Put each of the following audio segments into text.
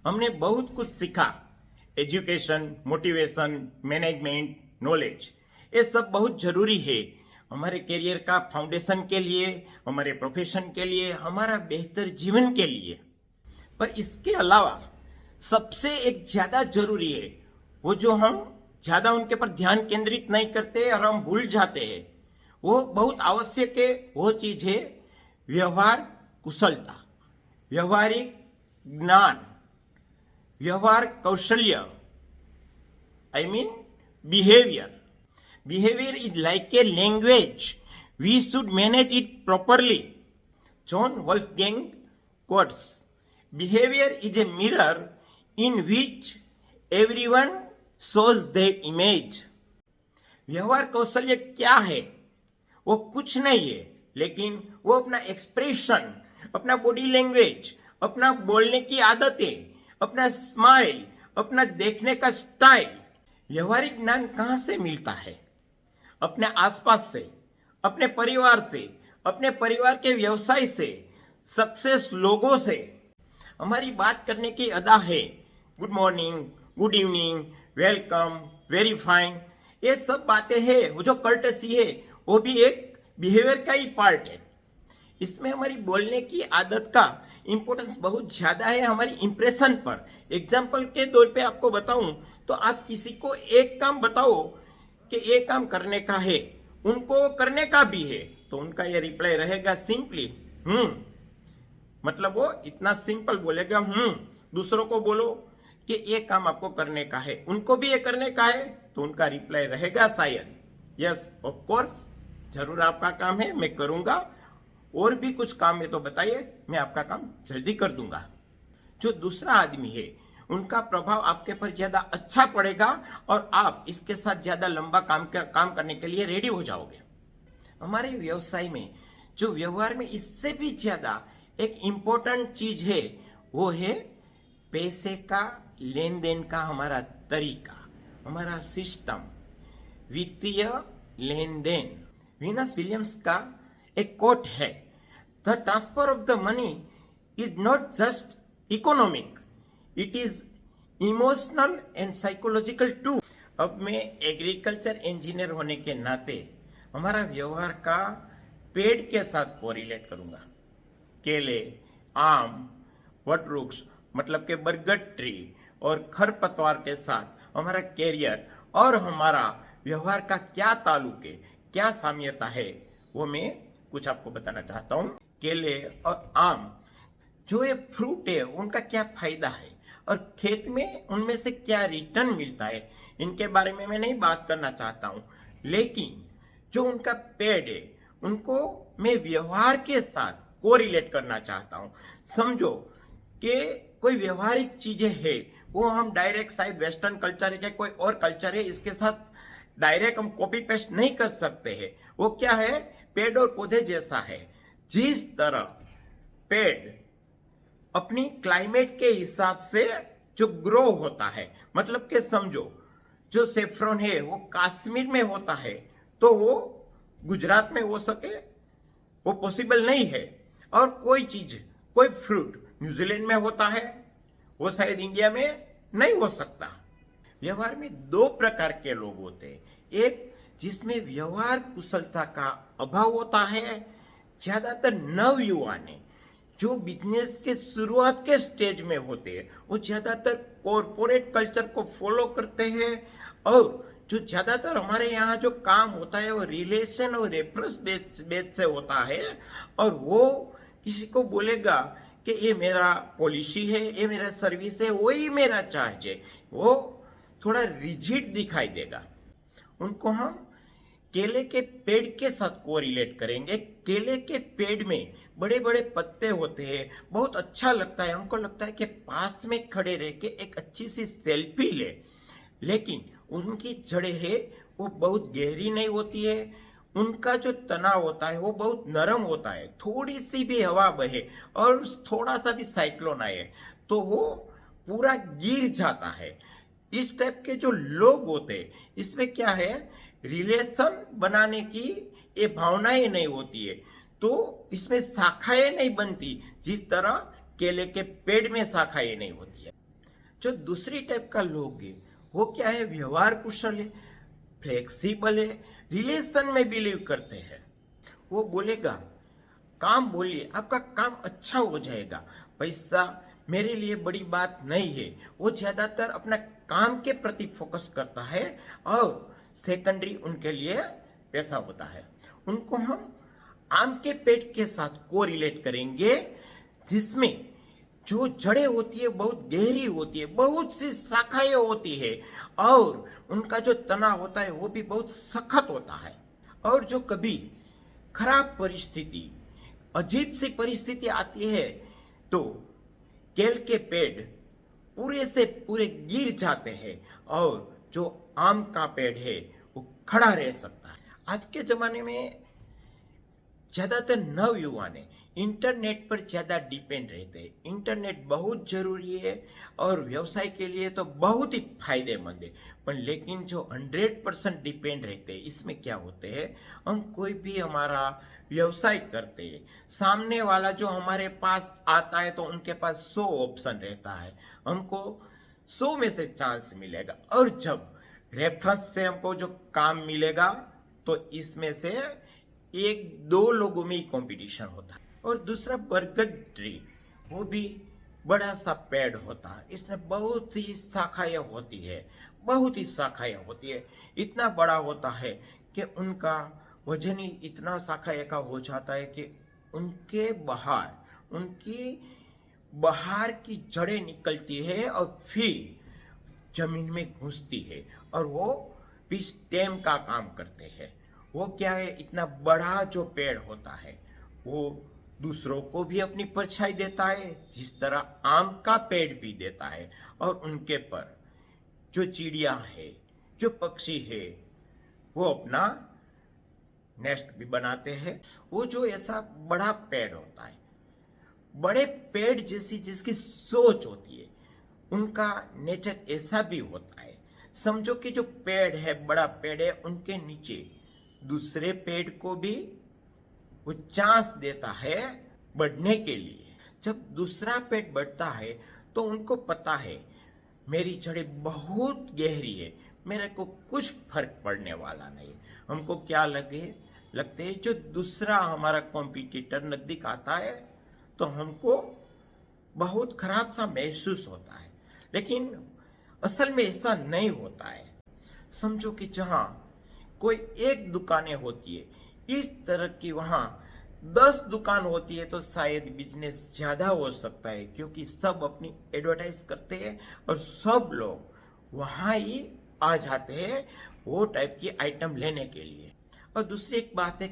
हमने बहुत कुछ सीखा। एजुकेशन, मोटिवेशन, मैनेजमेंट, नॉलेज, ये सब बहुत जरूरी है हमारे करियर का फाउंडेशन के लिए, हमारे प्रोफेशन के लिए, हमारा बेहतर जीवन के लिए। पर इसके अलावा सबसे एक ज्यादा जरूरी है, वो जो हम ज्यादा उनके पर ध्यान केंद्रित नहीं करते और हम भूल जाते हैं, वो बहुत आवश्यक है। वो चीज है व्यवहार कुशलता, व्यवहारिक ज्ञान, व्यवहार कौशल्य। I mean behavior. Behavior is like a language. We should manage it properly. John Wolfgang quotes, behavior is a mirror in which everyone shows their image. व्यवहार कौशल्य क्या है? वो कुछ नहीं है, लेकिन वो अपना एक्सप्रेशन, अपना बॉडी लैंग्वेज, अपना बोलने की आदतें, अपना स्माइल, अपना देखने का स्टाइल। व्यवहारिक ज्ञान कहाँ से मिलता है? अपने आसपास से, अपने परिवार से, अपने परिवार के व्यवसाय से, सक्सेस लोगों से। हमारी बात करने की अदा है good morning, good evening, welcome, very fine, ये सब बातें हैं। वो जो कर्टसी है वो भी एक बिहेवियर का ही पार्ट है। इसमें हमारी बोलने की आदत का इंपॉर्टेंस बहुत ज्यादा है हमारी इंप्रेशन पर। एग्जाम्पल के तौर पे आपको बताऊं तो आप किसी को एक काम बताओ कि ये काम करने का है, उनको करने का भी है, तो उनका ये रिप्लाई रहेगा सिंपली मतलब वो इतना सिंपल बोलेगा दूसरों को बोलो कि ये काम आपको करने का है, उनको भी ये करने का है, तो उनका रिप्लाई रहेगा शायद यस ऑफ कोर्स, जरूर आपका काम है, मैं करूंगा, और भी कुछ काम है तो बताइए, मैं आपका काम जल्दी कर दूंगा। जो दूसरा आदमी है उनका प्रभाव आपके पर ज्यादा अच्छा पड़ेगा और आप इसके साथ ज्यादा लंबा काम करने के लिए रेडी हो जाओगे। हमारे व्यवसाय में जो व्यवहार में इससे भी ज्यादा एक इम्पोर्टेंट चीज है, वो है पैसे का लेन देन का हमारा तरीका, हमारा सिस्टम, वित्तीय लेन देन। वीनस विलियम्स का एक कोट है, the transfer of the money is not just economic, it is emotional and psychological too. अब मैं एग्रीकल्चर इंजीनियर होने के नाते हमारा व्यवहार का पेड़ के साथ कोरिलेट करूंगा। केले, आम, वटवृक्ष मतलब के बरगद ट्री और खरपतवार के साथ हमारा कैरियर और हमारा व्यवहार का क्या ताल्लुक है, क्या साम्यता है, वो मैं कुछ आपको बताना चाहता हूँ। केले और आम जो ये फ्रूट है उनका क्या फायदा है और खेत में उनमें से क्या रिटर्न मिलता है, इनके बारे में मैं नहीं बात करना चाहता हूँ, लेकिन जो उनका पेड़ है उनको मैं व्यवहार के साथ कोरिलेट करना चाहता हूँ। समझो कि कोई व्यवहारिक चीजें है, वो हम डायरेक्ट शायद वेस्टर्न कल्चर है या कोई और कल्चर है, इसके साथ डायरेक्ट हम कॉपी पेस्ट नहीं कर सकते हैं। वो क्या है, पेड़ और पौधे जैसा है। जिस तरह पेड़ अपनी क्लाइमेट के हिसाब से जो ग्रो होता है, मतलब कि समझो जो सेफ्रॉन है वो कश्मीर में होता है, तो वो गुजरात में हो सके वो पॉसिबल नहीं है। और कोई चीज, कोई फ्रूट न्यूजीलैंड में होता है, वो शायद इंडिया में नहीं हो सकता। व्यवहार में दो प्रकार के लोग होते हैं, एक जिसमें व्यवहार कुशलता का अभाव होता है, ज्यादातर नव युवा ने जो बिजनेस के शुरुआत के स्टेज में होते हैं वो ज्यादातर कॉरपोरेट कल्चर को फॉलो करते हैं, और जो ज्यादातर हमारे यहाँ जो काम होता है वो रिलेशन और रेफरेंस बेस से होता है, और वो किसी को बोलेगा कि ये मेरा पॉलिसी है, ये मेरा सर्विस है, वही मेरा चार्ज है, वो थोड़ा रिजिड दिखाई देगा। उनको हम केले के पेड़ के साथ कोरिलेट करेंगे। केले के पेड़ में बड़े बड़े पत्ते होते हैं, बहुत अच्छा लगता है, हमको लगता है कि पास में खड़े रह के एक अच्छी सी सेल्फी ले, लेकिन उनकी जड़ें है वो बहुत गहरी नहीं होती है, उनका जो तना होता है वो बहुत नरम होता है। थोड़ी सी भी हवा बहे और थोड़ा सा भी साइक्लोन आए तो वो पूरा गिर जाता है। इस टाइप के जो लोग होते हैं, इसमें क्या है, रिलेशन बनाने की ये भावनाएं नहीं होती है, तो इसमें शाखाएं नहीं बनती जिस तरह केले के पेड़ में शाखाएं नहीं होती है। जो दूसरी टाइप का लोग है वो क्या है, व्यवहार कुशल है, फ्लेक्सिबल है, रिलेशन में बिलीव करते हैं। वो बोलेगा काम बोलिए, आपका काम अच्छा हो जाएगा, पैसा मेरे लिए बड़ी बात नहीं है। वो ज्यादातर अपना काम के प्रति फोकस करता है और सेकेंडरी उनके लिए पैसा होता है। उनको हम आम के पेड़ के साथ को रिलेट करेंगे, जिसमें जो जड़ें होती है बहुत गहरी होती है, बहुत सी शाखाएं होती है और उनका जो तना होता है वो भी बहुत सख्त होता है। और जो कभी खराब परिस्थिति, अजीब सी परिस्थिति आती है तो केल के पेड़ पूरे से पूरे गिर जाते हैं और जो आम का पेड़ है वो खड़ा रह सकता है। आज के जमाने में ज्यादातर नवयुवा ने इंटरनेट पर ज्यादा डिपेंड रहते हैं। इंटरनेट बहुत जरूरी है और व्यवसाय के लिए तो बहुत ही फायदेमंद है, पर लेकिन जो 100% डिपेंड रहते हैं, इसमें क्या होते हैं, हम कोई भी हमारा व्यवसाय करते हैं, सामने वाला जो हमारे पास आता है तो उनके पास 100 ऑप्शन रहता है, हमको 100 में से चांस मिलेगा। और जब रेफरेंस से हमको जो काम मिलेगा तो इसमें से एक दो लोगों में ही कंपटीशन होता है। और दूसरा बरगद ट्री, वो भी बड़ा सा पेड़ होता है, इसमें बहुत ही शाखाएं होती है, बहुत ही शाखाएं होती है, इतना बड़ा होता है कि उनका वजन ही इतना शाखाएं का हो जाता है कि उनकी बाहर की जड़ें निकलती है और फिर जमीन में घुसती है और वो भी स्टेम का काम करते हैं। वो क्या है, इतना बड़ा जो पेड़ होता है वो दूसरों को भी अपनी परछाई देता है, जिस तरह आम का पेड़ भी देता है। और उनके पर जो चिड़िया है, जो पक्षी है, वो अपना नेस्ट भी बनाते हैं। वो जो ऐसा बड़ा पेड़ होता है, बड़े पेड़ जैसी जिसकी सोच होती है, उनका नेचर ऐसा भी होता है। समझो कि जो पेड़ है, बड़ा पेड़ है, उनके नीचे दूसरे पेड़ को भी वो चांस देता है बढ़ने के लिए। जब दूसरा पेड़ बढ़ता है तो उनको पता है मेरी जड़ें बहुत गहरी है, मेरे को कुछ फर्क पड़ने वाला नहीं। हमको क्या लगते है, जो दूसरा हमारा कॉम्पिटिटर नजदीक आता है तो हमको बहुत खराब सा महसूस होता है, लेकिन असल में ऐसा नहीं होता है। समझो कि जहां कोई एक दुकानें होती है, इस तरह की वहां 10 दुकान होती है तो शायद बिजनेस ज्यादा हो सकता है, क्योंकि सब अपनी एडवर्टाइज करते हैं और सब लोग वहां ही आ जाते हैं वो टाइप की आइटम लेने के लिए। और दूसरी एक बात है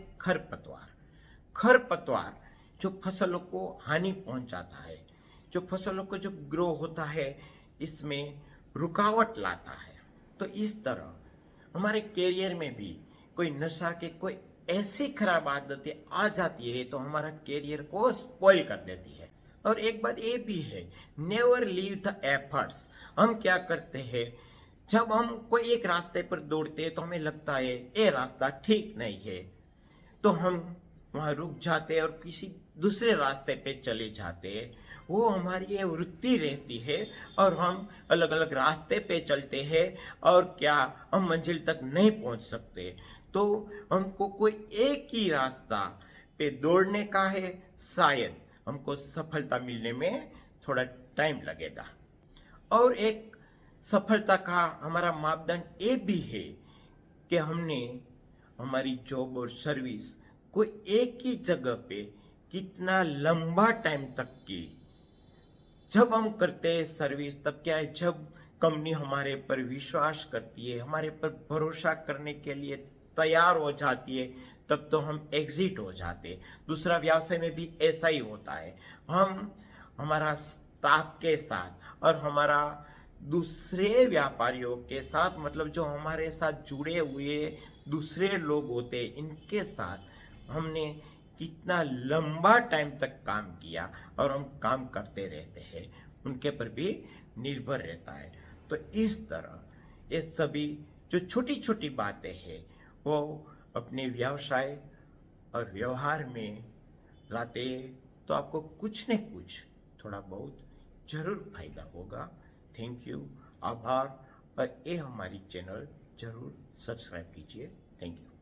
खरपतवार जो फसलों को हानि पहुंचाता है, जो फसलों को जो ग्रो होता है इसमें रुकावट लाता है। तो इस तरह हमारे कैरियर में भी कोई नशा के कोई ऐसी खराब आदतें आ जाती है तो हमारा कैरियर को स्पॉइल कर देती है। और एक बात ये भी है, नेवर लीव द एफर्ट्स। हम क्या करते हैं, जब हम कोई एक रास्ते पर दौड़ते हैं तो हमें लगता है ये रास्ता ठीक नहीं है, तो हम वहां रुक जाते हैं और किसी दूसरे रास्ते पे चले जाते हैं। वो हमारी ये वृत्ति रहती है और हम अलग अलग रास्ते पे चलते हैं और क्या हम मंजिल तक नहीं पहुंच सकते। तो हमको कोई एक ही रास्ता पे दौड़ने का है, शायद हमको सफलता मिलने में थोड़ा टाइम लगेगा। और एक सफलता का हमारा मापदंड ये भी है कि हमने हमारी जॉब और सर्विस कोई एक ही जगह पे कितना लंबा टाइम तक की। जब हम करते हैं सर्विस तब क्या है, जब कंपनी हमारे पर विश्वास करती है, हमारे पर भरोसा करने के लिए तैयार हो जाती है, तब तो हम एग्जिट हो जाते। दूसरा व्यवसाय में भी ऐसा ही होता है, हम हमारा स्टाफ के साथ और हमारा दूसरे व्यापारियों के साथ, मतलब जो हमारे साथ जुड़े हुए दूसरे लोग होते हैं, इनके साथ हमने कितना लंबा टाइम तक काम किया और हम काम करते रहते हैं, उनके पर भी निर्भर रहता है। तो इस तरह ये सभी जो छोटी छोटी बातें हैं वो अपने व्यवसाय और व्यवहार में लाते तो आपको कुछ न कुछ थोड़ा बहुत जरूर फायदा होगा। थैंक यू, आभार। और ये हमारी चैनल जरूर सब्सक्राइब कीजिए। Thank you.